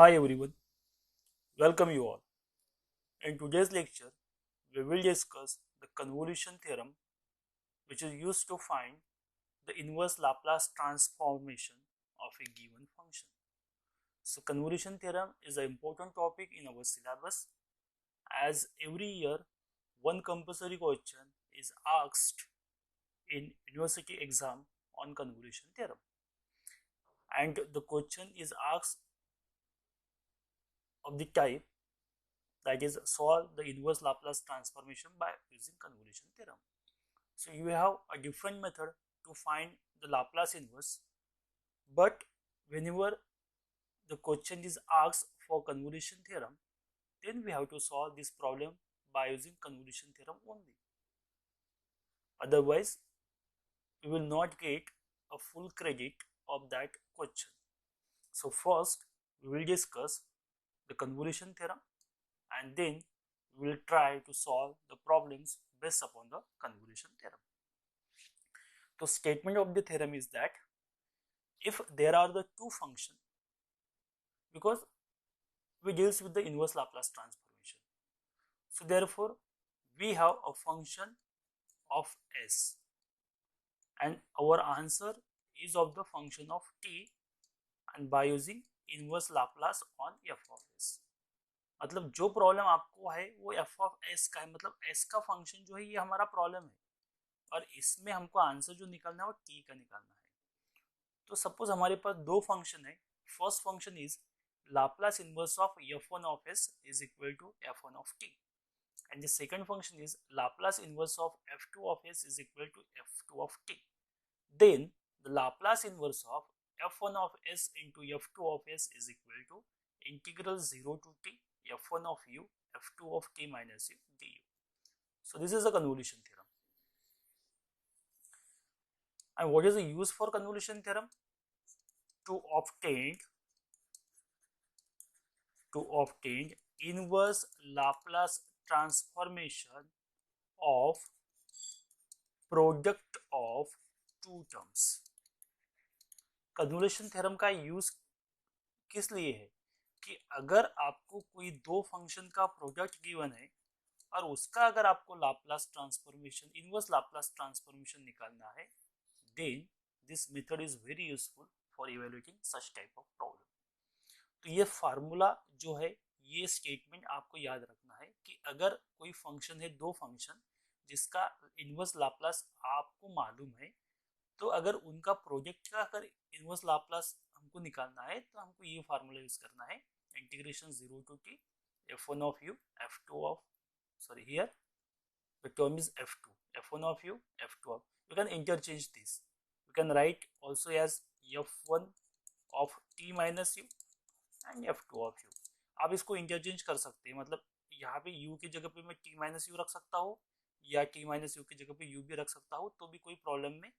Hi everyone, welcome you all. In today's lecture, we will discuss the convolution theorem which is used to find the inverse Laplace transformation of a given function. So convolution theorem is an important topic in our syllabus as every year one compulsory question is asked in university exam on convolution theorem, and the question is asked of the type that is solve the inverse Laplace transformation by using convolution theorem. So you have a different method to find the Laplace inverse, but whenever the question is asked for convolution theorem, then we have to solve this problem by using convolution theorem only. Otherwise, we will not get a full credit of that question. So first, we will discuss the convolution theorem and then we will try to solve the problems based upon the convolution theorem. The statement of the theorem is that if there are the two functions, because we deals with the inverse Laplace transformation, so therefore we have a function of s and our answer is of the function of t and by using inverse Laplace on f of s. मतलब जो problem आपको है वो f of s का है, मतलब s का function जो है ये हमारा प्रॉब्लम है और इसमें हमको आंसर जो निकालना है वो t का निकालना है. तो सपोज हमारे पास दो फंक्शन है. First function is Laplace inverse of f1 of s is equal to f1 of t, and the second function is Laplace inverse of f2 of s is equal to f2 of t. Then the Laplace inverse of f1 of s into f2 of s is equal to integral 0 to t f1 of u f2 of t minus u du. So this is the convolution theorem. And what is the use for convolution theorem? To obtain inverse Laplace transformation of product of two terms. Convolution theorem का use किस लिए है कि अगर आपको कोई दो function का प्रोडक्ट गिवन है और उसका अगर आपको Laplace transformation inverse Laplace transformation निकालना है, then this method is very useful for evaluating such type of problem. तो ये फार्मूला जो है, ये स्टेटमेंट आपको याद रखना है कि अगर कोई फंक्शन है, दो फंक्शन जिसका इनवर्स लाप्लास आपको मालूम है, तो अगर उनका प्रोडक्ट का अगर इनवर्स लाप्लास हमको निकालना है तो हमको ये फार्मूला यूज करना है. Integration 0 to t f1 of u f2 of, sorry, here the term is f2, f1 of u f2 of, you can interchange this, you can write also as f1 of t minus u and f2 of u. आप इसको interchange कर सकते हैं, मतलब यहाँ पे u की जगह पे मैं t माइनस यू रख सकता हूँ या t माइनस यू की जगह पे u भी रख सकता हूँ, तो भी कोई प्रॉब्लम में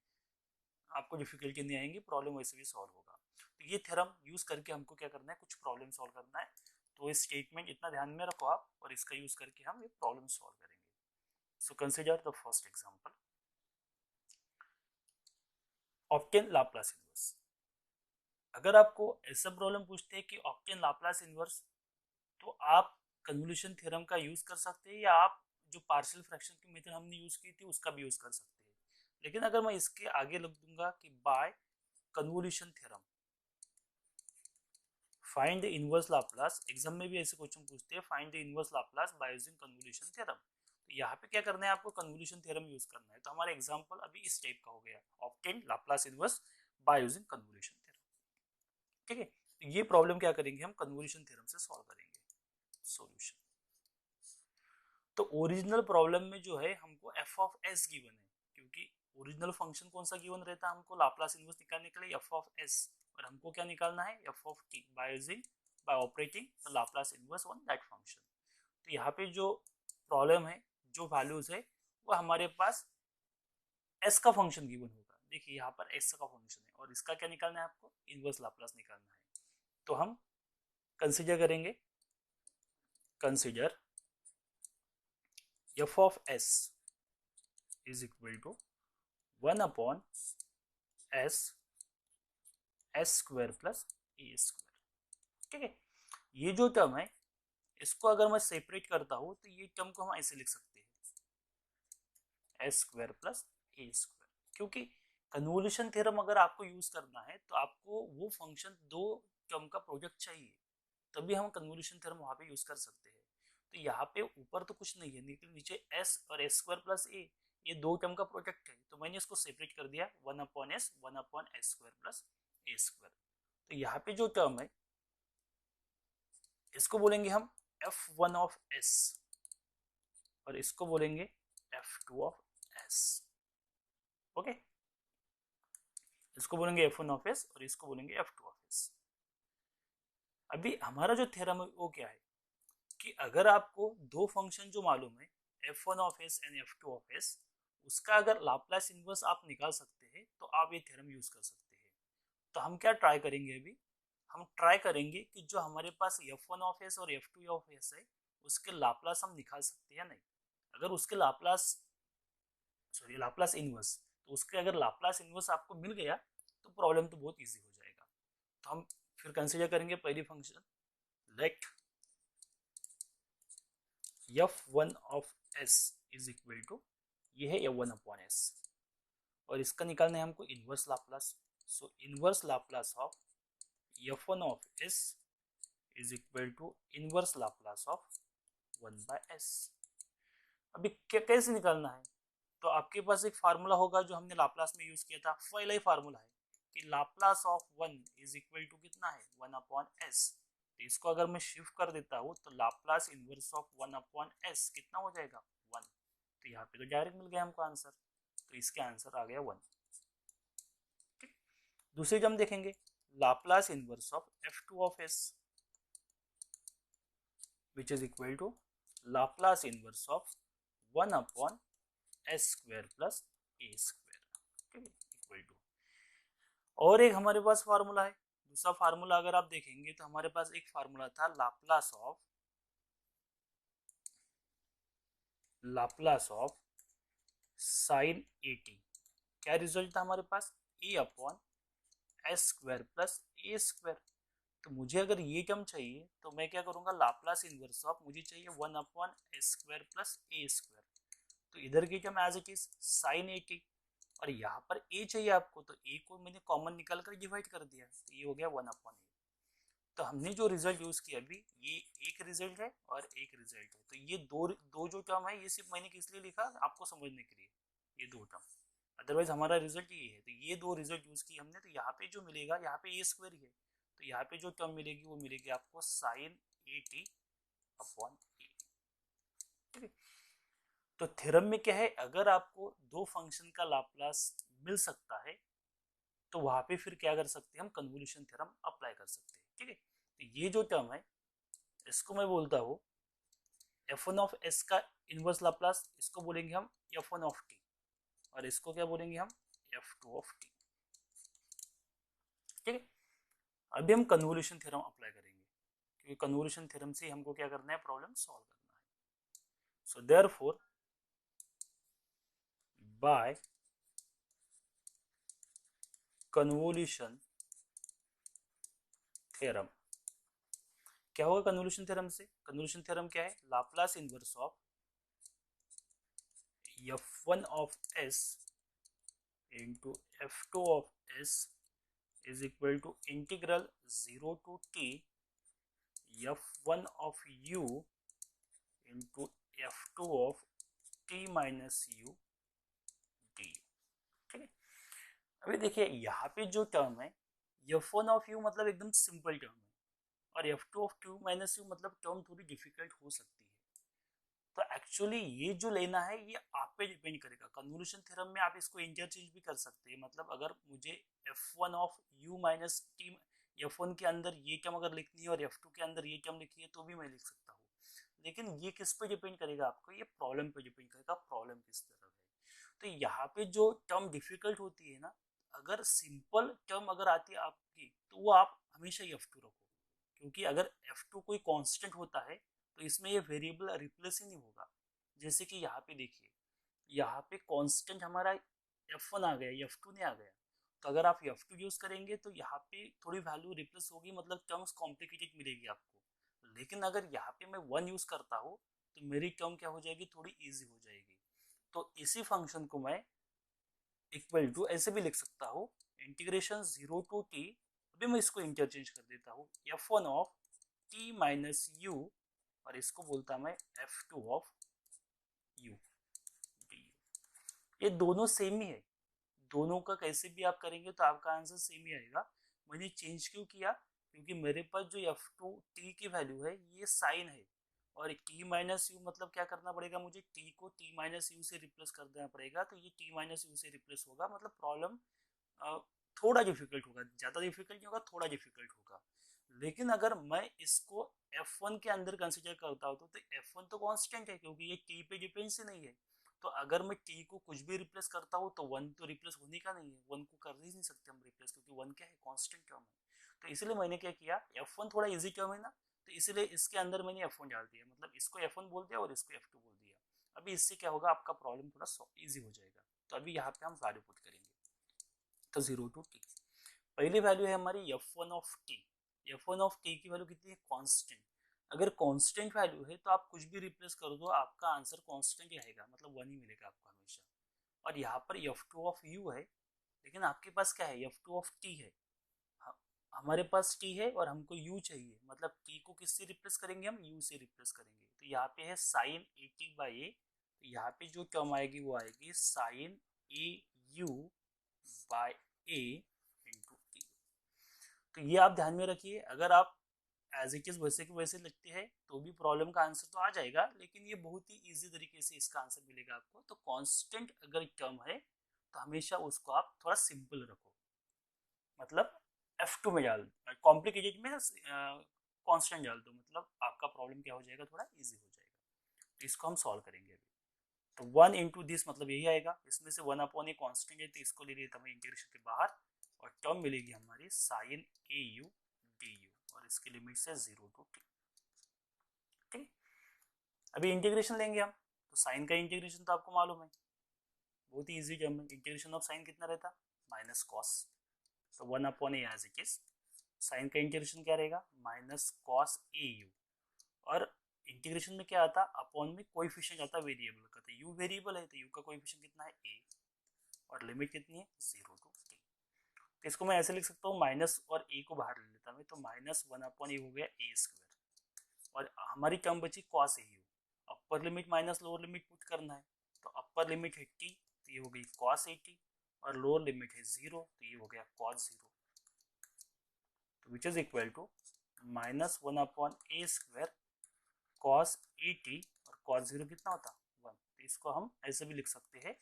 आपको डिफिकल्टी नहीं आएंगी, प्रॉब्लम वैसे भी सॉल्व होगा. तो ये थ्योरम यूज करके हमको क्या करना है, कुछ प्रॉब्लम सॉल्व करना है. तो इस स्टेटमेंट इतना ध्यान में रखो आप, और इसका यूज करके हम ये प्रॉब्लम सॉल्व करेंगे. So consider the first example. Obtain Laplace inverse. अगर आपको ऐसा प्रॉब्लम पूछते हैं कि ऑब्टेन लाप्लास इनवर्स, तो आप कन्वोल्यूशन थ्योरम का यूज कर सकते हैं या आप जो पार्शियल फ्रैक्शन की मेथड हमने यूज की थी उसका भी यूज कर सकते हैं. लेकिन अगर मैं इसके आगे लिख दूंगा कि by convolution theorem find the inverse Laplace, exam में भी ऐसे क्वेश्चन पूछते हैं, find the inverse Laplace by using convolution theorem. तो यहाँ पे क्या करना है, आपको कन्वोल्यूशन थ्योरम यूज करना है. तो हमारा एग्जांपल अभी इस टाइप का हो गया, obtain Laplace inverse by using convolution theorem. ठीक है, तो ये प्रॉब्लम क्या करेंगे, हम कन्वोल्यूशन थ्योरम से सॉल्व करेंगे. सॉल्यूशन. तो ओरिजिनल प्रॉब्लम में जो है हमको f ऑफ s गिवन है, क्योंकि ओरिजिनल फंक्शन कौन सा गिवन रहता है हमको लाप्लास इनवर्स निकालने के लिए, f ऑफ s, और हमको क्या निकालना है, f of t bye operating the Laplace inverse on that function. तो यहाँ पे जो प्रॉब्लम है, जो वैल्यूज है, वो हमारे पास s का फंक्शन गिवन होगा. देखिए यहाँ पर s का फंक्शन है और इसका क्या निकालना है, आपको इनवर्स लाप्लास निकालना है. तो हम कंसीडर करेंगे, consider f of s is equal to 1 upon s square plus e square. ठीक है, ये जो टर्म है इसको अगर मैं सेपरेट करता हूँ तो ये टर्म को हम ऐसे लिख सकते हैं एस स्क्वायर प्लस ए स्क्वायर, क्योंकि कन्वोल्यूशन थ्योरम अगर आपको यूज करना है तो आपको वो फंक्शन दो टर्म का प्रोडक्ट चाहिए, तभी हम कन्वोल्यूशन थ्योरम वहां पे यूज कर सकते हैं। तो यहाँ पे ऊपर तो कुछ नहीं है लेकिन नीचे एस और एस स्क्वायर प्लस ए ये दो टर्म का प्रोडक्ट है, तो मैंने इसको सेपरेट कर दिया 1/s 1/s स्क्वायर प्लस ए स्क्वायर। तो यहाँ पे जो टर्म है इसको बोलेंगे हम f1 ऑफ s और इसको बोलेंगे f2 ऑफ s। ओके, इसको बोलेंगे f1 ऑफ s और इसको बोलेंगे f2 ऑफ s। अभी हमारा जो थ्योरम है वो क्या है कि अगर आपको दो फंक्शन जो मालूम है f1 of s and f2 of s, उसका अगर लाप्लास इनवर्स आप निकाल सकते हैं तो आप ये थ्योरम यूज कर सकते हैं। तो हम क्या ट्राई करेंगे, अभी हम ट्राई करेंगे कि जो हमारे पास f1 ऑफ s और f2 ऑफ s है उसके लाप्लास हम निकाल सकते हैं या नहीं। अगर उसके लाप्लास इनवर्स, तो उसके अगर लाप्लास इनवर्स आपको मिल गया तो प्रॉब्लम तो बहुत इजी हो जाएगा। तो हम फिर कंसीडर करेंगे पहली function, let f1 of s is equal to, ये है f1/s और इसका निकालना है हमको inverse Laplace. So inverse Laplace of f1 of s is equal to inverse Laplace of 1/s। अभी कैसे निकालना है, तो आपके पास एक फार्मूला होगा जो हमने लाप्लास में यूज किया था, पहला ही फार्मूला है कि Laplace of 1 is equal to कितना है 1/s। तो इसको अगर मैं शिफ्ट कर देता हूँ तो लाप्लास इनवर्स ऑफ 1/s कितना हो जाएगा 1। तो यहाँ पे तो डायरेक्ट मिल गया हमको आंसर, तो इसके आंसर आ गया 1। दूसरी टर्म देखेंगे, Laplace inverse of f2 of s which is equal to Laplace inverse of 1/s square plus a square equal to. और एक हमारे पास फार्मूला है, दूसरा फार्मूला अगर आप देखेंगे तो हमारे पास एक फार्मूला था लाप्लास ऑफ साइन 80। क्या रिजल्ट था हमारे पास a/s square plus a square. तो मुझे अगर ये टर्म चाहिए तो मैं क्या करूंगा, लाप्लास इनवर्स ऑफ मुझे चाहिए 1/s square plus a square. तो इधर की term as it is sine 80 और यहाँ पर a चाहिए आपको, तो a को मैंने कॉमन निकाल कर डिवाइड कर दिया, तो ये हो गया 1/a। तो हमने जो रिजल्ट यूज किया अभी, ये एक रिजल्ट है और एक रिजल्ट है। तो ये दो दो जो टर्म है ये सिर्फ मैंने किस लिए लिखा, आपको समझने के लिए, ये दो टर्म, अदरवाइज हमारा रिजल्ट ये है। तो ये दो रिजल्ट यूज किए हमने, तो यहाँ पे जो मिलेगा यहाँ पे a स्क्वायर ही है, तो यहाँ पे जो टर्म मिलेगी वो मिलेगी आपको साइन 80/a। ठीक है, तो थ्योरम में क्या है, अगर आपको दो फंक्शन का लाप्लास मिल सकता है तो वहां पे फिर क्या कर सकते हैं, हम कन्वोल्यूशन थ्योरम अप्लाई कर सकते हैं। ठीक है, तो ये जो टर्म है इसको मैं बोलता हूँ f1 ऑफ s का इनवर्स लाप्लास, इसको बोलेंगे हम f1 ऑफ t और इसको क्या बोलेंगे हम f2 ऑफ t। ठीक है, अभी हम कन्वोल्यूशन थ्योरम अप्लाई करेंगे क्योंकि कन्वोल्यूशन थ्योरम से हमको क्या करना है, प्रॉब्लम सॉल्व करना है। So therefore by convolution theorem, क्या होगा कन्वोल्यूशन थ्योरम से, कन्वोल्यूशन थ्योरम क्या है, Laplace inverse of f1 of s into f2 of s is equal to integral 0 to t f1 of u into f2 of t minus u du। ठीक है, अभी देखिए यहाँ पे जो टर्म है f1 ऑफ u मतलब एकदम सिंपल टर्म है और f2 of t minus u मतलब टर्म थोड़ी डिफिकल्ट हो सकती है। तो एक्चुअली ये जो लेना है ये आप पे डिपेंड करेगा। कन्वोल्यूशन थ्योरम में आप इसको इंटरचेंज भी कर सकते हैं, मतलब अगर मुझे f1 of u minus T, f1 के अंदर ये टर्म अगर लिखनी है और f2 के अंदर ये टर्म लिखनी है तो भी मैं लिख सकता हूँ, लेकिन ये किस पे डिपेंड करेगा आपको, ये प्रॉब्लम पे डिपेंड करेगा, प्रॉब्लम किस तरफ है। तो यहाँ पे जो टर्म डिफिकल्ट होती है ना, अगर सिंपल टर्म अगर आती है आपकी तो वो आप हमेशा f2 रखो, क्योंकि अगर f2 कोई कांस्टेंट होता है तो इसमें ये वेरिएबल रिप्लेस ही नहीं होगा। जैसे कि यहाँ पे देखिए, यहाँ पे कांस्टेंट हमारा f1 आ गया, f2 नहीं आ गया, तो अगर आप f2 यूज करेंगे तो यहाँ पे थोड़ी वैल्यू रिप्लेस होगी, मतलब टर्म्स कॉम्प्लिकेटेड मिलेगी आपको। लेकिन अगर यहाँ पे मैं 1 यूज करता हूँ तो मेरी टर्म क्या हो जाएगी, थोड़ी इजी हो जाएगी। तो इसी फंक्शन को मैं इक्वल टू ऐसे भी लिख सकता हूँ, इंटीग्रेशन 0 टू टी, अभी मैं इसको इंटरचेंज कर देता हूँ, f1 of t minus you, और इसको बोलता मैं f2 ऑफ u du। ये दोनों सेम ही है, दोनों का कैसे भी आप करेंगे तो आपका आंसर सेम ही आएगा। मैंने चेंज क्यों किया, क्योंकि मेरे पास जो f2 t की वैल्यू है ये साइन है, और t माइनस यू मतलब क्या करना पड़ेगा, मुझे t को t माइनस यू से रिप्लेस कर देना पड़ेगा, तो ये t माइनस यू से रिप्लेस होगा, मतलब प्रॉब्लम थोड़ा डिफिकल्ट होगा, ज़्यादा डिफिकल्ट नहीं होगा, थोड़ा डिफिकल्ट होगा। लेकिन अगर मैं इसको f1 के अंदर कंसिडर करता हूँ तो f1 तो कांस्टेंट है, क्योंकि ये t पे डिपेंड्स ही नहीं है। तो अगर मैं t को कुछ भी रिप्लेस करता हूँ तो 1 तो रिप्लेस होने का नहीं है, 1 को कर ही नहीं सकते हम रिप्लेस, क्योंकि 1 क्या है, कांस्टेंट टर्म है। तो इसलिए मैंने क्या किया, f1 थोड़ा इजी टर्म है ना, तो इसलिए इसके अंदर मैंने f1 डाल दिया, मतलब इसको f1 बोल दिया और इसको f2 बोल दिया। अभी इससे क्या होगा, आपका प्रॉब्लम थोड़ा इजी हो जाएगा। तो अभी यहाँ पे हम वैल्यू पुट करेंगे, तो 0 टू t। पहली वैल्यू है हमारी f1 of t। f1 of t की वैल्यू कितनी है, कांस्टेंट। अगर कांस्टेंट वैल्यू है तो आप कुछ भी रिप्लेस कर दो, आपका आंसर कांस्टेंट ही आएगा, मतलब 1 ही मिलेगा आपको हमेशा। और यहाँ पर f2 ऑफ u है, लेकिन आपके पास क्या है, f2 ऑफ t है। हमारे पास t है और हमको u चाहिए, मतलब t को किससे रिप्लेस करेंगे, हम u से रिप्लेस करेंगे। तो यहाँ पे है sine A T by A, तो यहाँ पे जो टर्म आएगी वो आएगी sine A U by A into T. तो ये आप ध्यान में रखिए, अगर आप एज इट इज वैसे के वैसे लिखते हैं तो भी प्रॉब्लम का आंसर तो आ जाएगा, लेकिन ये बहुत ही इजी तरीके से इसका आंसर मिलेगा आपको। तो कांस्टेंट अगर टर्म है तो हमेशा उसको आप थोड़ा सिंपल रखो, मतलब f2 में डाल दो, कॉम्प्लिकेटेड में कांस्टेंट डाल दो, मतलब आपका प्रॉब्लम क्या हो जाएगा, थोड़ा इजी हो जाएगा। तो इसको हम सॉल्व करेंगे अभी। तो 1 इंटू दिस मतलब यही आएगा, इसमें से 1 अपॉन ए कांस्टेंट है तो इसको ले लेता हूँ इंटीग्रेशन के बाहर, और टर्म मिलेगी हमारी sine A U D U, और इसकी लिमिट से 0 टू टी। ठीक, अभी इंटीग्रेशन लेंगे हम, तो साइन का इंटीग्रेशन तो आपको मालूम है, बहुत ही इजी टर्म है। इंटीग्रेशन ऑफ साइन कितना रहता, माइनस कॉस, तो 1 upon A as it is. Sine का इंटीग्रेशन क्या रहेगा, माइनस कॉस ए यू, और इंटीग्रेशन में क्या आता, अपॉन में कोएफिशिएंट आता वेरिएबल का, तो यू वेरिएबल है तो यू का कोएफिशिएंट कितना है ए, और लिमिट कितनी है 0 टू टी। तो इसको मैं ऐसे लिख सकता हूँ, माइनस और ए को बाहर ले लेता मैं, तो माइनस 1 अपॉन ए हो गया ए स्क्वायर, और हमारी टर्म बची cos A you. Upper limit minus lower limit put करना है, तो अपर लिमिट है टी, तो ये हो गई कॉस ए टी, और लोअर लिमिट है 0, तो ये हो गया कॉस 0, तो which is equal to minus 1 upon A square cos A T, और कॉस 0 कितना होता 1। तो इसको हम ऐसे भी लिख सकते हैं,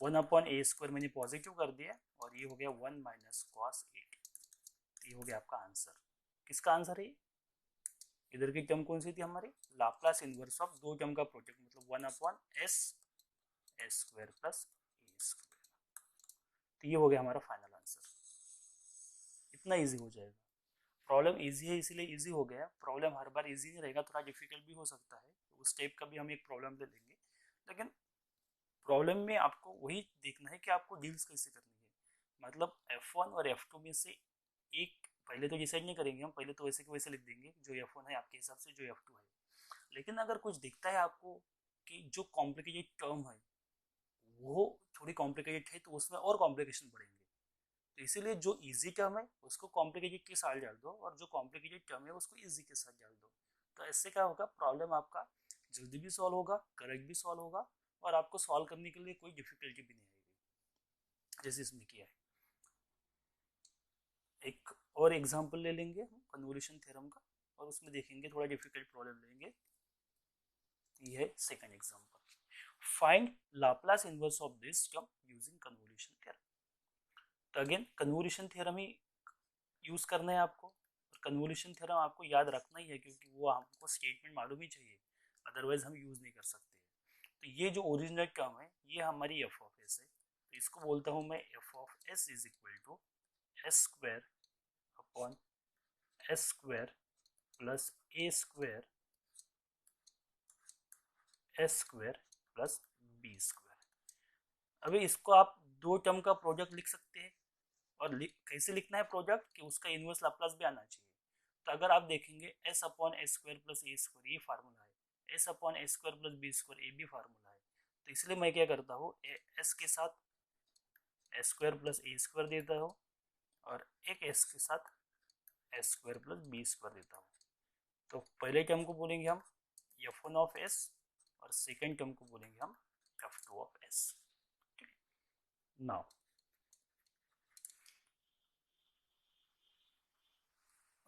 1 अपॉन ए स्क्वायर मैंने पॉजिटिव कर दिया, और ये हो गया 1 माइनस कॉस ए टी। तो ये हो गया आपका आंसर। किसका आंसर है, इधर की टर्म कौन सी थी हमारी, लाप्लास इनवर्स ऑफ दो टर्म का प्रोडक्ट, मतलब 1 upon s s square plus ए स्क्वायर। तो ये हो गया हमारा फाइनल आंसर। इतना इजी हो जाएगा, प्रॉब्लम इजी है इसीलिए इजी हो गया, प्रॉब्लम हर बार इजी नहीं रहेगा, थोड़ा डिफिकल्ट भी हो सकता है, तो उस टाइप का भी हम एक प्रॉब्लम ले लेंगे। लेकिन प्रॉब्लम में आपको वही देखना है कि आपको डील्स कैसे करनी है, मतलब F1 और F2 में से एक पहले तो डिसाइड नहीं करेंगे हम, पहले तो वैसे के वैसे लिख देंगे, जो F1 है आपके हिसाब से, जो F2 है। लेकिन अगर कुछ दिखता है आपको कि जो कॉम्प्लिकेटेड टर्म है वो थोड़ी कॉम्प्लिकेटेड है, तो उसमें और कॉम्प्लिकेशन बढ़ेंगे, तो इसीलिए जो इजी टर्म है उसको कॉम्प्लिकेटेड के साथ डाल दो, और जो कॉम्प्लिकेटेड टर्म है उसको इजी के साथ डाल दो। तो इससे क्या होगा, प्रॉब्लम आपका जल्दी भी सॉल्व होगा, करेक्ट भी सॉल्व होगा, और आपको सॉल्व करने के लिए कोई डिफिकल्टी भी नहीं आएगी, जैसे इसमें किया है। एक और एग्जांपल ले लेंगे हम कन्वोल्यूशन थ्योरम का, और उसमें देखेंगे थोड़ा डिफिकल्ट प्रॉब्लम लेंगे। ये है second example, find Laplace inverse of this term using convolution theorem. तो अगेन कन्वोल्यूशन थ्योरम ही यूज करना है आपको, और कन्वोल्यूशन थ्योरम आपको याद रखना ही है, क्योंकि वो हमको स्टेटमेंट मालूम ही चाहिए, अदरवाइज हम यूज नहीं कर सकते। तो ये जो ओरिजिनल टर्म है ये हमारी एफ ऑफ एस है, तो इसको बोलता हूँ मैं F of S is equal to S square upon S square plus A square S square plus B square. अभी इसको आप दो टर्म का प्रोडक्ट लिख सकते हैं, और कैसे लिखना है प्रोडक्ट, कि उसका इनवर्स लाप्लास भी आना चाहिए। तो अगर आप देखेंगे s upon S square plus ए स्क्वायर ये फार्मूला है, s upon S square plus B square ये भी फार्मूला है। तो इसलिए मैं क्या करता हूँ, एस के साथ एस स्क्वायर प्लस ए स्क्वायर देता हूँ और एक एस के साथ S square plus B square देता हूँ। तो पहले टर्म को बोलेंगे हम एफ वन ऑफ एस और सेकेंड टर्म को बोलेंगे हम F two of S. Now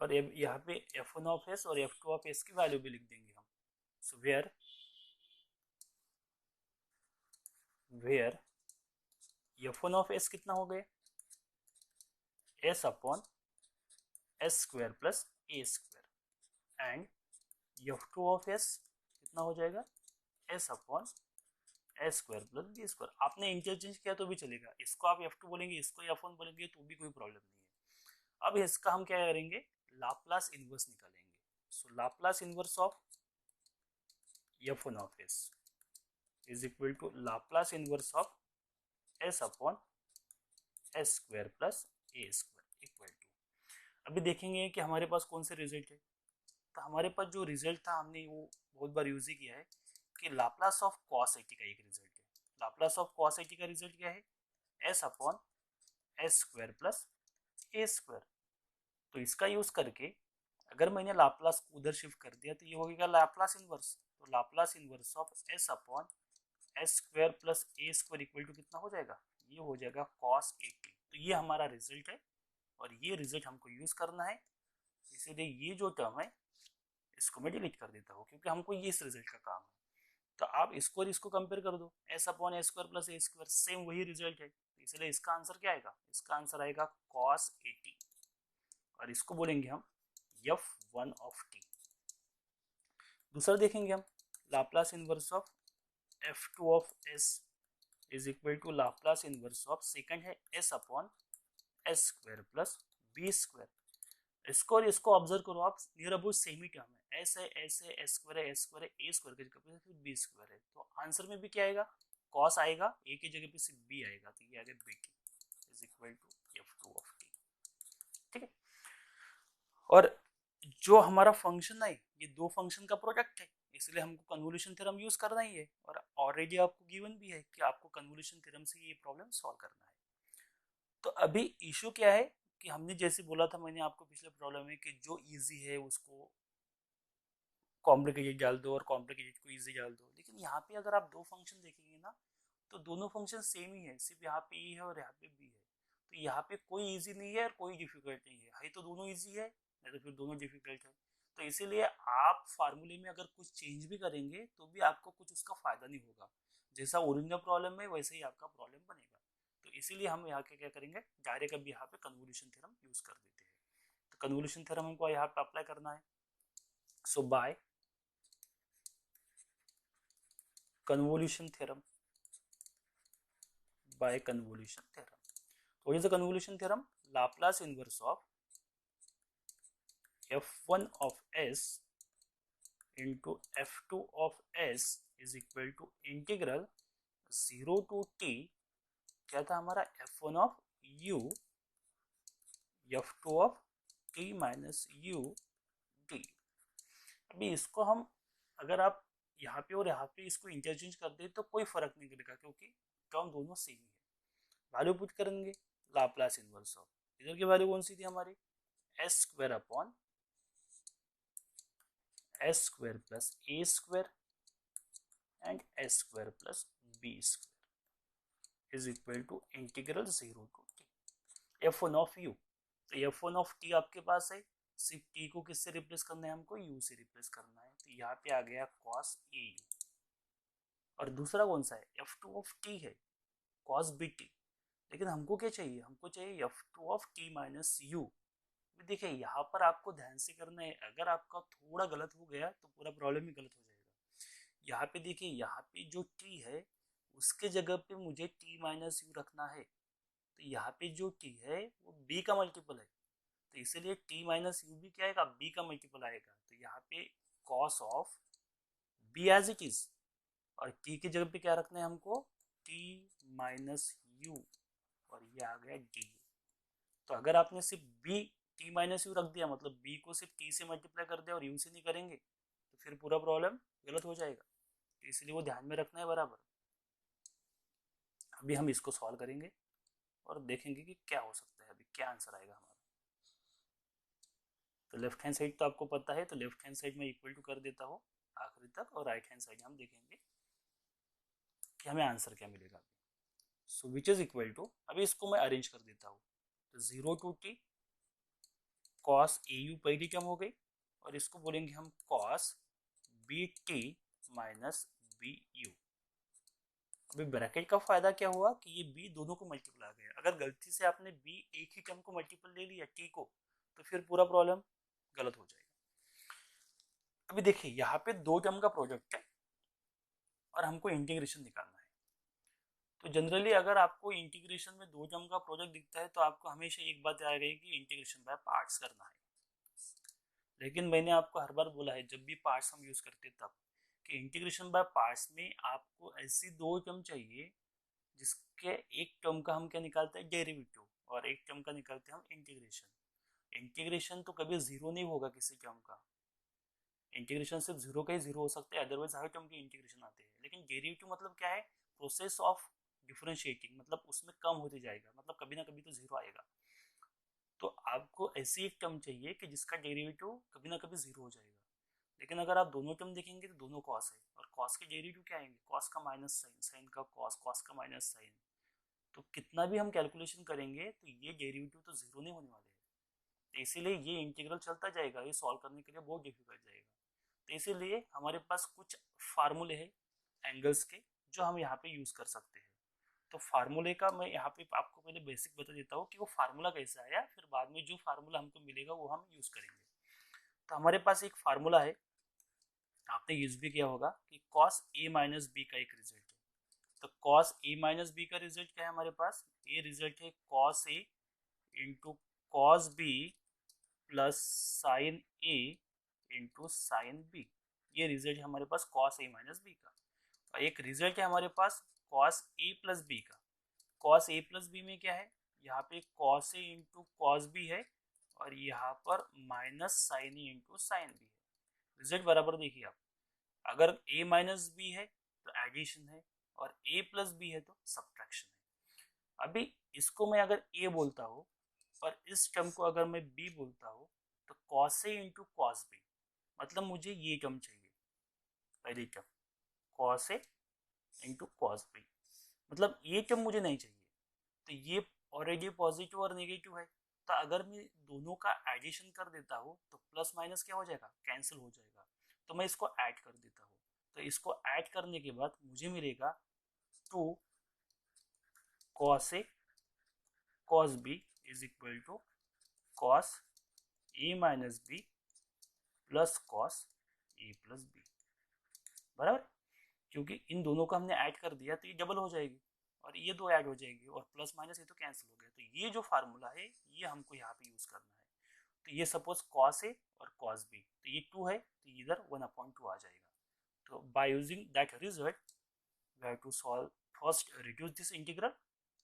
और यहाँ पे एफ वन ऑफ एस और एफ टू ऑफ एस की वैल्यू भी लिख देंगे हम। So where F one of S कितना हो गया, S upon S square plus A square and F two of S कितना हो जाएगा, S upon S square plus B square. आपने इंटरचेंज किया तो भी चलेगा, इसको आप एफ टू बोलेंगे इसको एफ वन बोलेंगे तो भी कोई प्रॉब्लम नहीं है। अब इसका हम क्या करेंगे, लाप्लास इनवर्स निकालेंगे। So Laplace inverse of f one of S is equal to Laplace inverse of S upon S square plus A square equal to, अभी देखेंगे कि हमारे पास कौन से रिजल्ट है। तो हमारे पास जो रिजल्ट था हमने वो बहुत बार यूज ही किया है कि लाप्लास ऑफ कॉस एटी का एक रिजल्ट है। लाप्लास ऑफ कॉस एटी का रिजल्ट क्या है, s upon S square plus ए स्क्वायर। तो इसका यूज करके अगर मैंने लाप्लास को उधर शिफ्ट कर दिया तो ये हो गया लाप्लास इनवर्स। तो Laplace inverse of S upon S square plus A square equal to कितना हो जाएगा, ये हो जाएगा कॉस 80। तो ये हमारा रिजल्ट है और ये रिजल्ट हमको यूज करना है, इसीलिए ये जो टर्म है इसको मैं डिलीट कर देता हूँ क्योंकि हमको ये इस रिजल्ट का काम है। तो आप इसको और इसको कंपेयर कर दो, एस अपॉन ए स्क्वायर प्लस ए स्क्वायर सेम वही रिजल्ट है, तो इसलिए इसका आंसर क्या आएगा, इसका आंसर आएगा कॉस 80 और इसको बोलेंगे हम एफ वन ऑफ टी। दूसरा देखेंगे हम Laplace inverse of f two of S is equal to Laplace inverse of second है s upon S square plus B square. इसको और इसको ऑब्जर्व करो आप, नियर अबाउट सेम ही टर्म है, एस है एस है एस स्क्वायर है एस स्क्वायर है ए स्क्वायर की जगह पे फिर बी स्क्वायर है। तो आंसर में भी क्या आएगा, कॉस आएगा, ए की जगह पे सिर्फ बी आएगा, तो ये आएगा B T is equal to F two of T. ठीक है, और जो हमारा फंक्शन है ये दो फंक्शन का प्रोडक्ट है, इसलिए हमको कन्वोल्यूशन थ्योरम यूज करना ही है और ऑलरेडी आपको गिवन भी है कि आपको कन्वोल्यूशन थ्योरम से ये प्रॉब्लम सॉल्व करना है। तो अभी इशू क्या है कि हमने जैसे बोला था मैंने आपको पिछले प्रॉब्लम में कि जो इजी है उसको कॉम्प्लिकेटेड डाल दो और कॉम्प्लिकेटेड को इजी डाल दो, लेकिन यहाँ पे अगर आप दो फंक्शन देखेंगे ना तो दोनों फंक्शन सेम ही है, सिर्फ यहाँ पे ए है और यहाँ पे बी है। तो यहाँ पे कोई इजी नहीं है और कोई डिफिकल्ट नहीं है तो दोनों इजी है नहीं तो फिर दोनों डिफिकल्ट है। तो इसीलिए आप फार्मूले में अगर कुछ चेंज भी करेंगे तो भी आपको कुछ उसका फायदा नहीं होगा, जैसा ओरिजिनल प्रॉब्लम है वैसे ही आपका प्रॉब्लम बनेगा। तो इसीलिए हम यहाँ के क्या करेंगे, डायरेक्ट अभी यहाँ पे कन्वोल्यूशन थ्योरम यूज कर देते हैं। तो कन्वोल्यूशन थ्योरम हमको यहाँ पे अप्लाई करना है। सो bye convolution theorem, by convolution theorem. What is the convolution theorem? Laplace inverse of f1 of s into f2 of s is equal to integral 0 to t, क्या था हमारा f1 of u f2 of t minus u t। अभी इसको हम अगर आप यहाँ पे और यहाँ पे इसको इंटरचेंज कर दे तो कोई फर्क नहीं करेगा क्योंकि टर्म दोनों सेम ही है। वैल्यू पुट करेंगे लाप्लास इनवर्स ऑफ, इधर की वैल्यू कौन सी थी हमारी, S square upon S square plus A square and S square plus B square is equal to integral 0 to T F one of U. तो एफ वन ऑफ टी आपके पास है, सिर्फ टी को किससे रिप्लेस करना है, हमको यू से रिप्लेस करना है। तो यहाँ पे आ गया कॉस ए यू और दूसरा कौन सा है, एफ टू ऑफ टी है कॉस बी टी। लेकिन हमको क्या चाहिए, हमको चाहिए F two of T minus you. देखिए यहाँ पर आपको ध्यान से करना है, अगर आपका थोड़ा गलत हो गया तो पूरा प्रॉब्लम ही गलत हो जाएगा। यहाँ पे देखिए यहाँ पे जो टी है उसके जगह पे मुझे टी माइनस यू रखना है, तो यहाँ पे जो टी है वो बी का मल्टीपल है, तो इसीलिए t माइनस यू भी क्या आएगा, b का मल्टीपल आएगा। तो यहाँ पे cos of b as it is और t की जगह पे क्या रखना है हमको, t माइनस यू और ये आ गया d। तो अगर आपने सिर्फ b टी माइनस यू रख दिया, मतलब बी को सिर्फ टी से मल्टीप्लाई कर दिया और यू से नहीं करेंगे तो फिर पूरा प्रॉब्लम गलत हो जाएगा, तो इसलिए वो ध्यान में रखना है बराबर। अभी हम इसको सॉल्व करेंगे और देखेंगे कि क्या हो सकता है, अभी क्या आंसर आएगा हमारा। तो लेफ्ट हैंड साइड तो आपको पता है, तो लेफ्ट हैंड साइड में इक्वल टू कर देता हूँ आखिरी तक, और राइट हैंड साइड हम देखेंगे कि हमें आंसर क्या मिलेगा। सो विच इज इक्वल टू, अभी इसको मैं अरेंज कर देता हूँ, तो 0 to t cos A u पहली टर्म हो गई, और इसको बोलेंगे हम cos b t minus b u. अभी ब्रैकेट का फायदा क्या हुआ कि ये b दोनों को मल्टीपल आ गया, अगर गलती से आपने b एक ही टर्म को मल्टीपल ले लिया t को, तो फिर पूरा प्रॉब्लम गलत हो जाएगा। अभी देखिए यहाँ पे दो टर्म का प्रोडक्ट है और हमको इंटीग्रेशन निकालना है। तो जनरली अगर आपको इंटीग्रेशन में दो टर्म का प्रोडक्ट दिखता है तो आपको हमेशा एक बात याद रहेगी, इंटीग्रेशन बाय पार्ट्स करना है। लेकिन मैंने आपको हर बार बोला है जब भी पार्ट्स हम यूज करते हैं तब, कि इंटीग्रेशन बाय पार्ट्स में आपको ऐसी दो टर्म चाहिए जिसके एक टर्म का हम क्या निकालते हैं, डेरिवेटिव, और एक टर्म का निकालते हैं हम इंटीग्रेशन। इंटीग्रेशन तो कभी जीरो नहीं होगा किसी टर्म का, इंटीग्रेशन सिर्फ जीरो का ही जीरो हो सकता है, अदरवाइज हर टर्म के इंटीग्रेशन आते हैं। लेकिन डेरिवेटिव मतलब क्या है, प्रोसेस ऑफ डिफरेंशिएटिंग, मतलब उसमें कम होते जाएगा, मतलब कभी ना कभी तो जीरो आएगा। तो आपको ऐसी एक टर्म चाहिए कि जिसका डेरिवेटिव कभी ना कभी जीरो हो जाएगा। लेकिन अगर आप दोनों टर्म देखेंगे तो दोनों कॉस है, और कॉस के डेरिवेटिव क्या आएंगे, कॉस का माइनस साइन, साइन का कॉस, कॉस का माइनस साइन। तो कितना भी हम कैलकुलेशन करेंगे तो ये डेरिवेटिव तो जीरो नहीं होने वाले हैं, तो इसीलिए ये इंटीग्रल चलता जाएगा, ये सॉल्व करने के लिए बहुत डिफिकल्ट जाएगा। तो इसीलिए हमारे पास कुछ फार्मूले हैं एंगल्स के जो हम यहाँ पे यूज कर सकते हैं। तो फार्मूले का मैं यहाँ पे आपको पहले बेसिक बता देता हूँ कि वो फार्मूला कैसे आया, फिर बाद में जो फार्मूला हमको मिलेगा वो हम यूज करेंगे। तो हमारे पास एक फार्मूला है, आपने यूज भी किया होगा, कि कॉस ए माइनस बी का एक रिजल्ट है। तो कॉस ए माइनस बी का रिजल्ट क्या है हमारे पास, ये रिजल्ट है cos a into cos b plus sine a into sine b. ये रिजल्ट है हमारे पास कॉस ए माइनस बी का। और एक रिजल्ट है हमारे पास कॉस ए प्लस बी का। कॉस ए प्लस बी में क्या है, यहाँ पे cos a into cos b है, और यहाँ पर minus sine a into sine B है। रिजल्ट बराबर देखिए आप, अगर ए माइनस बी है तो एडिशन है, और ए प्लस बी है तो सब्ट्रैक्शन है। अभी इसको मैं अगर ए बोलता हूँ और इस टर्म को अगर मैं बी बोलता हूँ, तो cos a into cos B, मतलब मुझे ये टर्म चाहिए, पहली term cos a into cos B, मतलब ये टर्म मुझे नहीं चाहिए। तो ये ऑलरेडी पॉजिटिव और नेगेटिव है, तो अगर मैं दोनों का एडिशन कर देता हूँ तो प्लस माइनस क्या हो जाएगा, कैंसिल हो जाएगा। तो मैं इसको ऐड कर देता हूँ, तो इसको ऐड करने के बाद मुझे मिलेगा 2 cos a cos b is equal to cos a minus b plus cos a plus b, बराबर। क्योंकि इन दोनों को हमने ऐड कर दिया तो ये डबल हो जाएगी, और ये दो ऐड हो जाएगी, और प्लस माइनस ये तो कैंसिल हो गया। तो ये जो फार्मूला है ये हमको यहाँ पे यूज करना है। तो ये सपोज कॉस ए और कॉस बी, तो ये 2 है तो इधर 1/2 आ जाएगा। तो by using that result we have to solve, first reduce this integral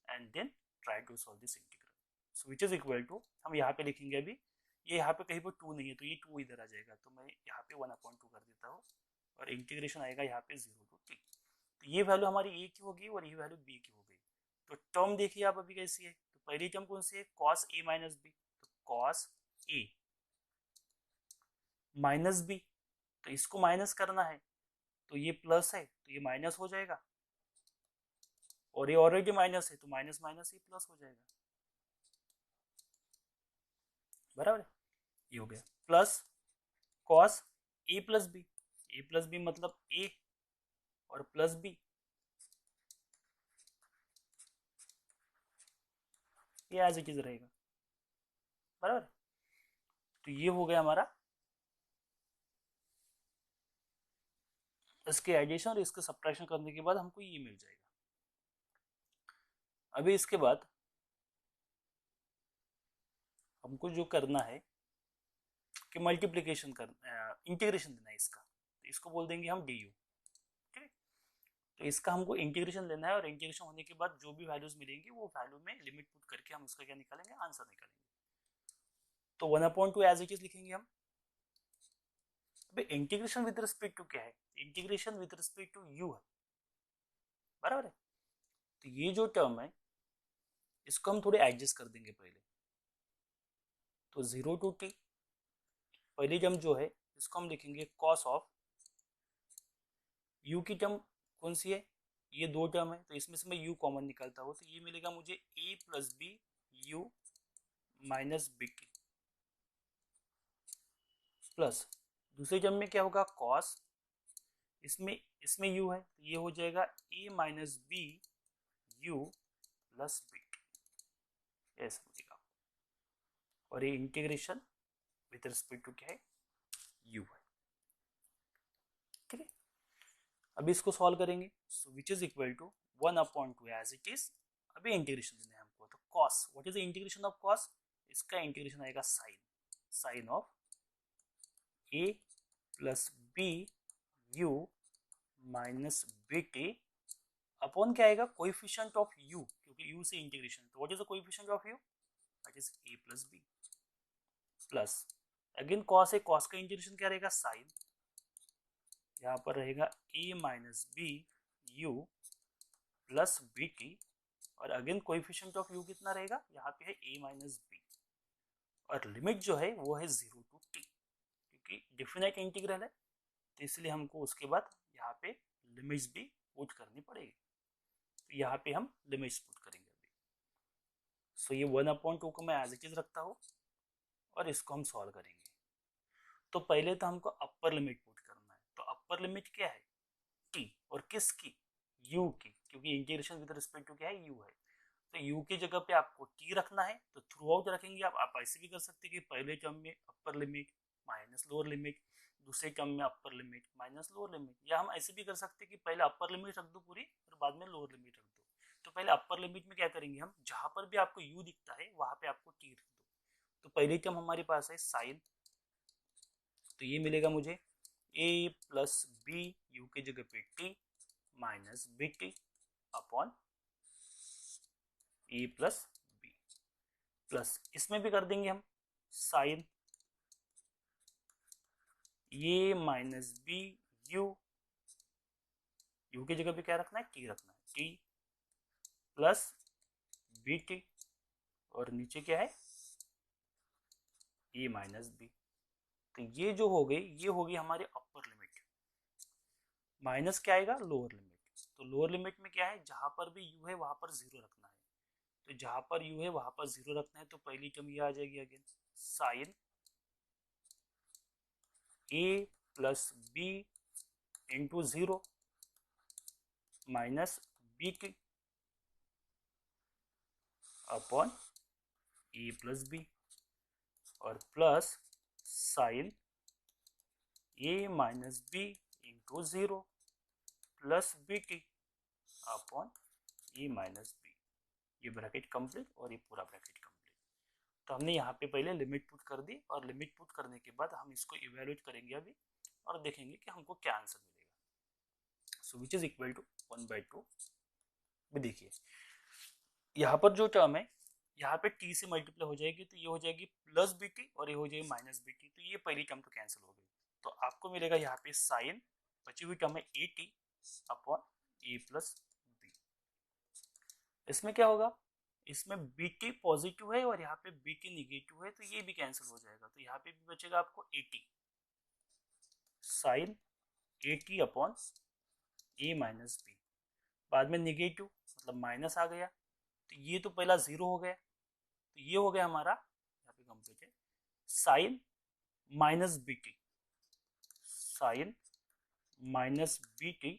and then try to solve this integral. So which is equal to, हम यहाँ पे लिखेंगे अभी, ये यहाँ पे कहीं पर 2 नहीं है तो ये 2 इधर आ जाएगा, तो मैं यहाँ पे 1/2 कर देता हूँ, और इंटीग्रेशन आएगा यहाँ पे 0 to t। तो ये वैल्यू हमारी ए की होगी और ये वैल्यू बी की हो गई। तो टर्म देखिए आप अभी कैसी है, तो पहली टर्म कौन सी है, कॉस ए माइनस बी, तो कॉस ए माइनस बी, तो इसको माइनस करना है, तो ये प्लस है तो ये माइनस हो जाएगा, और ये ऑलरेडी माइनस है तो माइनस माइनस ये प्लस हो जाएगा, बराबर। ये हो गया plus cos a plus B, A plus B मतलब ए और प्लस बी, ये एज इट इज रहेगा, बराबर। तो ये हो गया हमारा इसके एडिशन और इसके सब्ट्रैक्शन करने के बाद हमको ये मिल जाएगा। अभी इसके बाद हमको जो करना है कि मल्टीप्लीकेशन कर इंटीग्रेशन देना है इसका, तो इसको बोल देंगे हम डी यू, ठीक है। तो इसका हमको इंटीग्रेशन लेना है, और इंटीग्रेशन होने के बाद जो भी वैल्यूज मिलेंगे वो वैल्यू में लिमिट पुट करके हम उसका क्या निकालेंगे, आंसर निकालेंगे। तो 1/2 एज इट इज लिखेंगे हम। अभी इंटीग्रेशन विद रिस्पेक्ट टू क्या है, integration with respect to u है, बराबर है। तो ये जो टर्म है इसको हम थोड़े एडजस्ट कर देंगे पहले। तो 0 to t, पहली टर्म जो है इसको हम लिखेंगे कॉस ऑफ u की टर्म कौन सी है, ये दो टर्म है तो इसमें से मैं u कॉमन निकालता हूँ तो ये मिलेगा मुझे a plus b u minus B t, plus दूसरी टर्म में क्या होगा कॉस, इसमें इसमें u है तो ये हो जाएगा a minus b u plus B t, ऐसा मिलेगा। और ये इंटीग्रेशन विथ रिस्पेक्ट टू क्या है, u है, ठीक है। अभी इसको सॉल्व करेंगे, so which is equal to 1/2 as it is. अभी इंटीग्रेशन देना है हमको, तो cos, what is the integration of cos, इसका इंटीग्रेशन आएगा sine, sine of a plus b u minus B T upon क्या आएगा, कोएफिशिएंट ऑफ u, क्योंकि u से इंटीग्रेशन, तो what is the coefficient of u, that is a plus b, plus again cos है, cos का integration क्या रहेगा sign, यहाँ पर रहेगा a minus b u plus B t, और अगेन कोएफिशिएंट ऑफ u कितना रहेगा, यहाँ पे है a माइनस बी, और लिमिट जो है वो है 0 to t, क्योंकि डिफिनाइट इंटीग्रल है तो इसलिए हमको उसके बाद यहाँ पे लिमिट्स भी पुट करनी पड़ेगी, तो यहाँ पे हम लिमिट्स पुट करेंगे अभी। सो ये 1/2 को मैं एज इट इज रखता हूँ और इसको हम सॉल्व करेंगे। तो पहले तो हमको अपर लिमिट पुट करना है, तो अपर लिमिट क्या है t, और किसकी, u की, क्योंकि इंटीग्रेशन विद रिस्पेक्ट टू क्या है u है, तो u की जगह पे आपको t रखना है, तो थ्रू आउट रखेंगे आप ऐसे भी कर सकते हैं कि पहले टर्म में upper limit minus lower limit, दूसरे टर्म में upper limit minus lower limit, या हम ऐसे भी कर सकते हैं कि पहले अपर लिमिट रख दो पूरी और बाद में लोअर लिमिट रख दो। तो पहले अपर लिमिट में क्या करेंगे हम, जहां पर भी आपको u दिखता है वहां पे आपको t रख दो। तो पहली टर्म हमारे पास है साइन, तो ये मिलेगा मुझे a प्लस बी यू की जगह पे t minus B T upon ए प्लस बी, प्लस इसमें भी कर देंगे हम sine a minus b u, u की जगह पे क्या रखना है टी रखना है, टी प्लस बी टी, और नीचे क्या है ए माइनस बी। तो ये जो हो गई ये होगी हमारी अपर लिमिट, माइनस क्या आएगा लोअर लिमिट, तो लोअर लिमिट में क्या है जहां पर भी u है वहां पर 0 रखना है, तो जहां पर u है वहां पर 0 रखना है, तो पहली टर्म ये आ जाएगी again sine a plus B into 0 minus B T upon A plus B, और plus sine a minus B into 0 plus B T upon A minus B, ये ब्रैकेट कंप्लीट और ये पूरा ब्रैकेट कंप्लीट। तो हमने यहाँ पे पहले लिमिट पुट कर दी, और लिमिट पुट करने के बाद हम इसको इवेल्युएट करेंगे अभी और देखेंगे कि हमको क्या आंसर मिलेगा। सो विच इज इक्वल टू 1/2। भी देखिए यहाँ पर जो टर्म है यहाँ पे t से मल्टीप्लाई हो जाएगी, तो ये हो जाएगी प्लस बी टी और ये हो जाएगी माइनस बी टी, तो ये पहली टर्म तो कैंसिल हो गई, तो आपको मिलेगा यहाँ पे साइन, बची हुई टर्म है a T upon A plus b. इसमें क्या होगा, इसमें बी टी पॉजिटिव है और यहाँ पे बी टी निगेटिव है, तो ये भी कैंसिल हो जाएगा, तो यहाँ पे भी बचेगा आपको a t sine A T upon A minus b, बाद में निगेटिव मतलब माइनस आ गया, तो ये तो पहला 0 हो गया, तो ये हो गया हमारा यहाँ पे कंप्लीट है sine minus B T, sine minus B T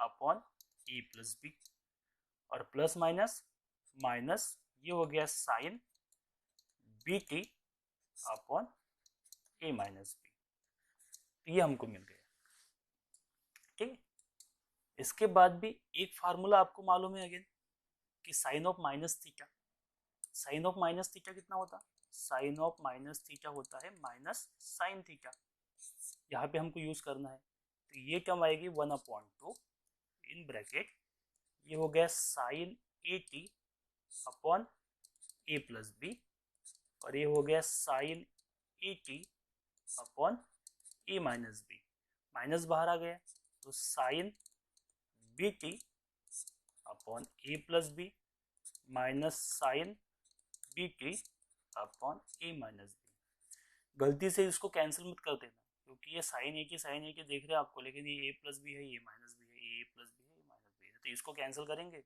upon ए प्लस बी, और प्लस माइनस माइनस ये हो गया साइन बी टी अपॉन ए माइनस बी, तो ये हमको मिल गया, ठीक है। इसके बाद भी एक फार्मूला आपको मालूम है अगेन कि sine of minus theta, sine of minus theta कितना होता, साइन ऑफ माइनस थीटा होता है माइनस साइन थीटा, यहाँ पे हमको यूज करना है, तो ये टर्म आएगी 1/2 इन ब्रैकेट, ये हो गया sine A T upon A plus B, और ये हो गया sine A T upon A minus B, minus बाहर आ गया तो साइन बी टी अपॉन ए plus B minus sine B T upon ए माइनस बी। गलती से इसको कैंसिल मत कर देना, क्योंकि ये साइन ए की देख रहे हैं आपको, लेकिन ये ए प्लस बी है, ये माइनस बी है, ये ए प्लस बी है, ये माइनस बी है, तो इसको कैंसिल करेंगे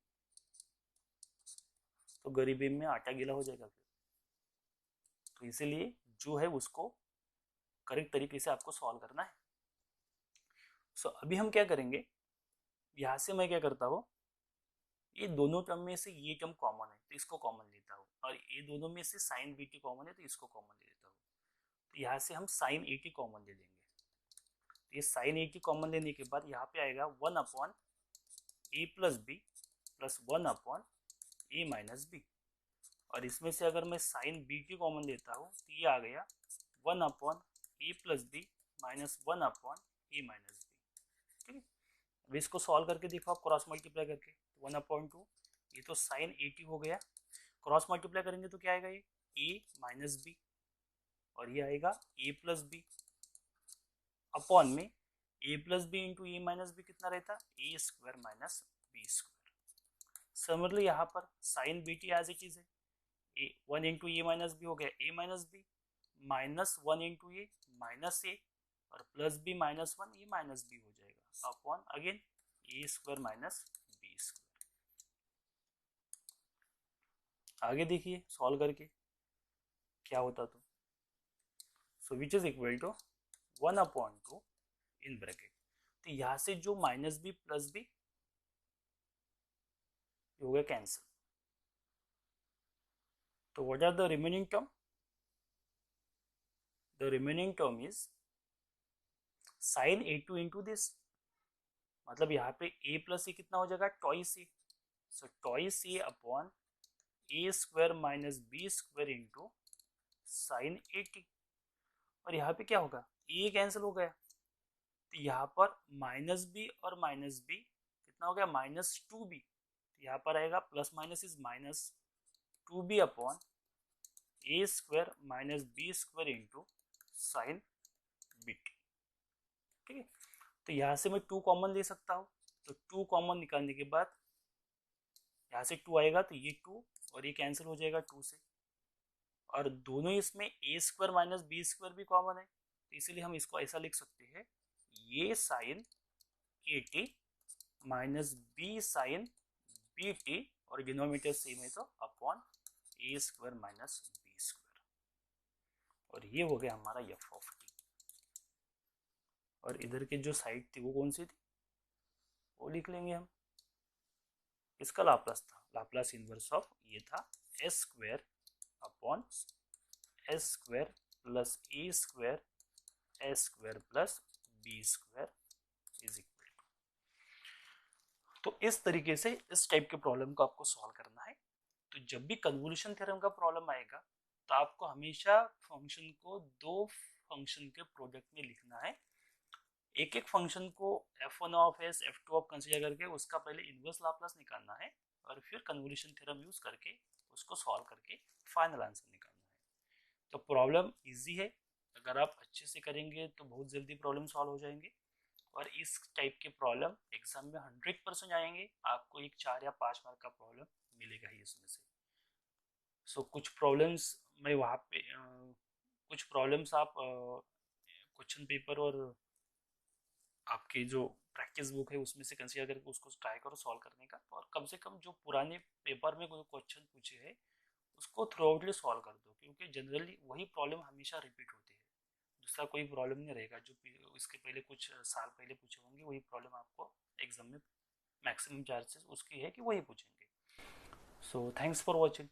तो गरीबी में आटा गीला हो जाएगा फिर। तो इसीलिए जो है उसको करेक्ट तरीके से आपको सॉल्व करना है। सो अभी हम क्या करेंगे, यहाँ से मैं क्या करता हूँ, ये दोनों टर्म में से ये टर्म कॉमन है तो इसको कॉमन लेता हूँ, और ये दोनों में से साइन बी टी कॉमन है तो इसको कॉमन ले लेता हूँ। तो यहाँ से हम साइन ए टी कॉमन ले लेंगे। ये साइन ए टी कॉमन लेने के बाद यहाँ पे आएगा 1 अपॉन ए प्लस बी प्लस 1 अपॉन ए माइनस बी, और इसमें से अगर मैं साइन बी टी कॉमन लेता हूँ तो ये आ गया 1 अपॉन ए प्लस बी माइनस 1 अपॉन ए माइनस बी। ठीक है, अब इसको सॉल्व करके देखो आप क्रॉस मल्टीप्लाई करके, 1/2, ये तो साइन ए टी हो गया, क्रॉस मल्टीप्लाई करेंगे तो क्या आएगा, ये ए माइनस बी और ये आएगा ए प्लस बी अपॉन में A plus B into A minus B कितना रहता, A square minus B square. Similarly यहाँ पर sine B T as it is है, A 1 into A minus B हो गया A minus B minus 1 into A minus A और plus B minus 1 A minus B हो जाएगा upon again A square minus B square. आगे देखिए solve करके क्या होता तो, सो which is equal to 1/2 in bracket, तो यहां से जो माइनस बी प्लस बी हो गया कैंसिल, तो what are the remaining term, the remaining term is sine a two into this, मतलब यहाँ पे ए प्लस ए कितना हो जाएगा twice a, so twice a upon A square minus B square into sine A T, और यहाँ पे क्या होगा ए कैंसिल हो गया तो यहाँ पर माइनस बी और माइनस बी कितना हो गया -2b, तो यहाँ पर आएगा plus minus is minus 2b upon A square minus B square into sine B t. ठीक है, तो यहाँ से मैं 2 कॉमन ले सकता हूँ, तो 2 कॉमन निकालने के बाद यहाँ से 2 आएगा तो ये 2 और ये कैंसिल हो जाएगा 2 से, और दोनों इसमें ए स्क्वायर माइनस बी स्क्वायर भी कॉमन है, तो इसीलिए हम इसको ऐसा लिख सकते हैं, ये साइन ए t minus b sine B t और डिनोमिनेटर सेम है तो अपॉन ए स्क्वायर माइनस बी स्क्वायर, और ये हो गया हमारा एफ ऑफ टी। और इधर की जो साइड थी वो कौन सी थी, वो लिख लेंगे हम, इसका लाप्लास था, लाप्लास इनवर्स ऑफ ये था s square upon S square plus A square S square plus B square is equal to. तो इस तरीके से इस टाइप के प्रॉब्लम को आपको सॉल्व करना है। तो जब भी कन्वोल्यूशन थ्योरम का प्रॉब्लम आएगा तो आपको हमेशा फंक्शन को 2 फंक्शन के प्रोडक्ट में लिखना है, एक एक फंक्शन को f1 of s f2 of consider करके उसका पहले इनवर्स लाप्लास निकालना है और फिर कन्वोल्यूशन थ्योरम यूज करके उसको सॉल्व करके फाइनल आंसर निकालना है। तो प्रॉब्लम इजी है, अगर आप अच्छे से करेंगे तो बहुत जल्दी प्रॉब्लम सॉल्व हो जाएंगे, और इस टाइप के प्रॉब्लम एग्जाम में 100% आएंगे, आपको एक 4 या 5 मार्क का प्रॉब्लम मिलेगा ही इसमें से। सो कुछ प्रॉब्लम्स मैं वहाँ पे कुछ प्रॉब्लम्स आप क्वेश्चन पेपर और आपकी जो प्रैक्टिस बुक है उसमें से कंसीडर करके उसको ट्राई करो सॉल्व करने का, और कम से कम जो पुराने पेपर में कोई क्वेश्चन पूछे हैं उसको थ्रू आउटली सॉल्व कर दो, क्योंकि जनरली वही प्रॉब्लम हमेशा रिपीट होती है, दूसरा कोई प्रॉब्लम नहीं रहेगा, जो इसके पहले कुछ साल पहले पूछे होंगे वही प्रॉब्लम आपको एग्जाम में मैक्सिमम चांसेस उसकी है कि वही पूछेंगे। So thanks for watching.